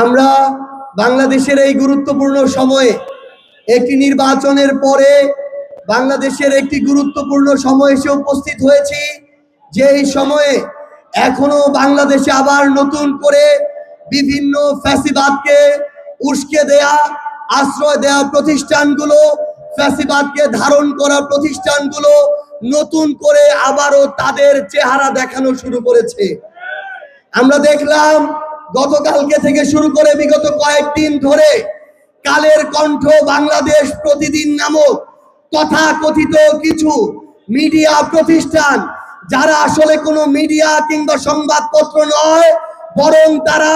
আমরা বাংলাদেশের এই গুরুত্বপূর্ণ সময়ে একটি নির্বাচনের পরে বাংলাদেশের একটি গুরুত্বপূর্ণ সময় এসে উপস্থিত হয়েছি, যে এই সময়ে এখনো বাংলাদেশে আবার নতুন করে বিভিন্ন ফ্যাসিবাদকে উস্কে দেয়া, আশ্রয় দেয়া প্রতিষ্ঠানগুলো, ফ্যাসিবাদকে ধারণ করা প্রতিষ্ঠানগুলো নতুন করে আবারও তাদের চেহারা দেখানো শুরু করেছে। আমরা দেখলাম গতকালকে থেকে শুরু করে বিগত কয়েকদিন ধরে কালের কণ্ঠ বাংলাদেশ প্রতিদিন নামক তথাকথিত কিছু মিডিয়া প্রতিষ্ঠান, যারা আসলে কোনো মিডিয়া কিংবা সংবাদপত্র নয়, বরং তারা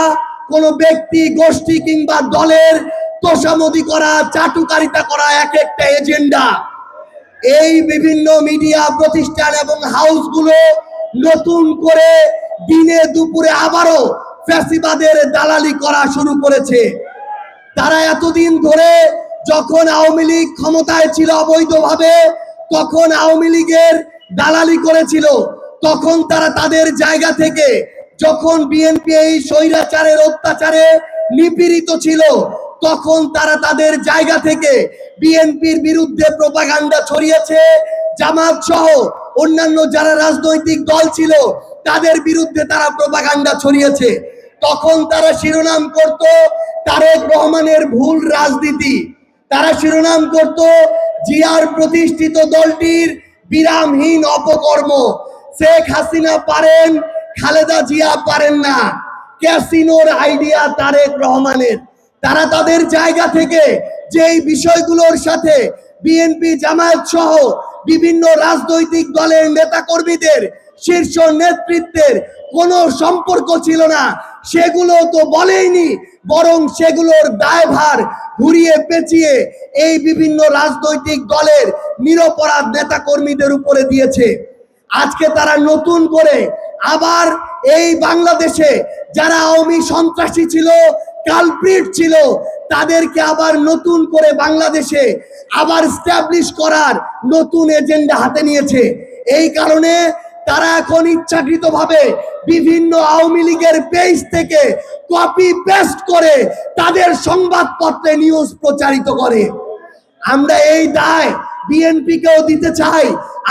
কোনো ব্যক্তি গোষ্ঠী কিংবা দলের তোষামোদি করা, চাটুকারিতা করা এক একটা এজেন্ডা, এই বিভিন্ন মিডিয়া প্রতিষ্ঠান এবং হাউসগুলো নতুন করে দিনে দুপুরে আবারও ফ্যাসিবাদের দালালি করা শুরু করেছে। তারা এতদিন ধরে যখন আওয়ামী লীগ ক্ষমতায় ছিল অবৈধভাবে, তখন আওয়ামী লীগের দালালি করেছিল, তখন তারা তাদের জায়গা থেকে, যখন বিএনপি এই স্বৈরাচারের অত্যাচারে নিপীড়িত ছিল, তখন তারা তাদের জায়গা থেকে বিএনপির বিরুদ্ধে প্রোপাগান্ডা ছড়িয়েছে। জামাত সহ অন্যান্য যারা রাজনৈতিক দল ছিল তাদের বিরুদ্ধে তারা প্রোপাগান্ডা ছড়িয়েছে। তখন তারা শিরোনাম করত তারেক রহমানের ভুল রাজনীতি, তারা শিরোনাম করত জিয়ার প্রতিষ্ঠিত দলটির বিরামহীন অপকর্ম, শেখ হাসিনা পারেন, খালেদা জিয়া পারেন না, ক্যাসিনোর আইডিয়া তারেক রহমানের। তারা তাদের জায়গা থেকে যেই বিষয়গুলোর সাথে বিএনপি, জামায়াত সহ বিভিন্ন রাজনৈতিক দলের নেতাকর্মীদের, শীর্ষ নেতৃত্বের কোনো সম্পর্ক ছিল না, সেগুলো তো বলেইনি, বরং সেগুলোর দায়ভার ঘুরিয়ে পেঁচিয়ে এই বিভিন্ন রাজনৈতিক দলের নিরপরাধ নেতাকর্মীদের উপরে দিয়েছে। আজকে তারা নতুন করে আবার এই বাংলাদেশে যারা আওয়ামী সন্ত্রাসী ছিল, কালপ্রিট ছিল, তাদেরকে আবার নতুন করে বাংলাদেশে আবার স্ট্যাবলিশ করার নতুন এজেন্ডা হাতে নিয়েছে। এই কারণে তারা এখন ইচ্ছাকৃতভাবে বিভিন্ন আওয়ামী লীগের পেজ থেকে কপি পেস্ট করে তাদের সংবাদপত্রে নিউজ প্রচারিত করে। আমরা এই দায় বিএনপিকেও দিতে চাই।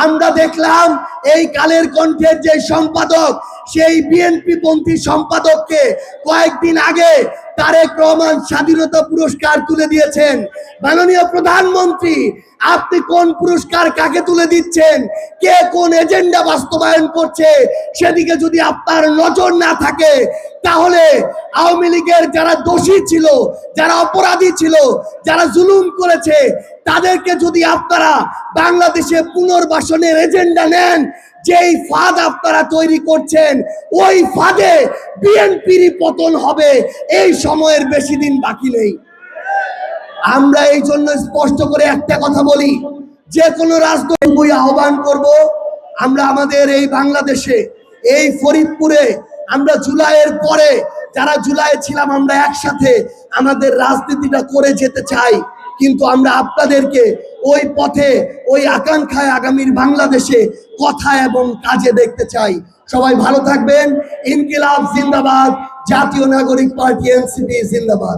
আমরা দেখলাম এই কালের কণ্ঠের যে সম্পাদক, সেই বিএনপি পন্থী সম্পাদককে কয়েকদিন আগে তারেক রহমান স্বাধীনতা পুরস্কার তুলে দিয়েছেন। মাননীয় প্রধানমন্ত্রী, আপনি কোন পুরস্কার কাকে তুলে দিচ্ছেন, কে কোন এজেন্ডা বাস্তবায়ন করছে, সেদিকে যদি আপনার নজর না থাকে, তাহলে আওয়ামী লীগের যারা দোষী ছিল, যারা অপরাধী ছিল, যারা জুলুম করেছে, তাদেরকে যদি আপনারা বাংলাদেশে পুনর্বাসনের এজেন্ডা নেন, যেই ফাঁদ আপনারা তৈরি করছেন, ওই ফাঁদে বিএনপির পতন হবে। এই সময়ের বেশি দিন বাকি নেই। আমরা এই জন্য স্পষ্ট করে একটা কথা বলি, যে কোনো রাজনৈতিক আহ্বান করব, আমরা আমাদের এই বাংলাদেশে, এই ফরিদপুরে, আমরা জুলাইয়ের পরে যারা জুলাই ছিলাম, আমরা একসাথে আমাদের রাজনীতিটা করে যেতে চাই। কিন্তু আমরা আপনাদেরকে ওই পথে, ওই আকাঙ্ক্ষায় আগামীর বাংলাদেশে কথা এবং কাজে দেখতে চাই। সবাই ভালো থাকবেন। ইনকিলাব জিন্দাবাদ, জাতীয় নাগরিক পার্টি এনসিপি জিন্দাবাদ।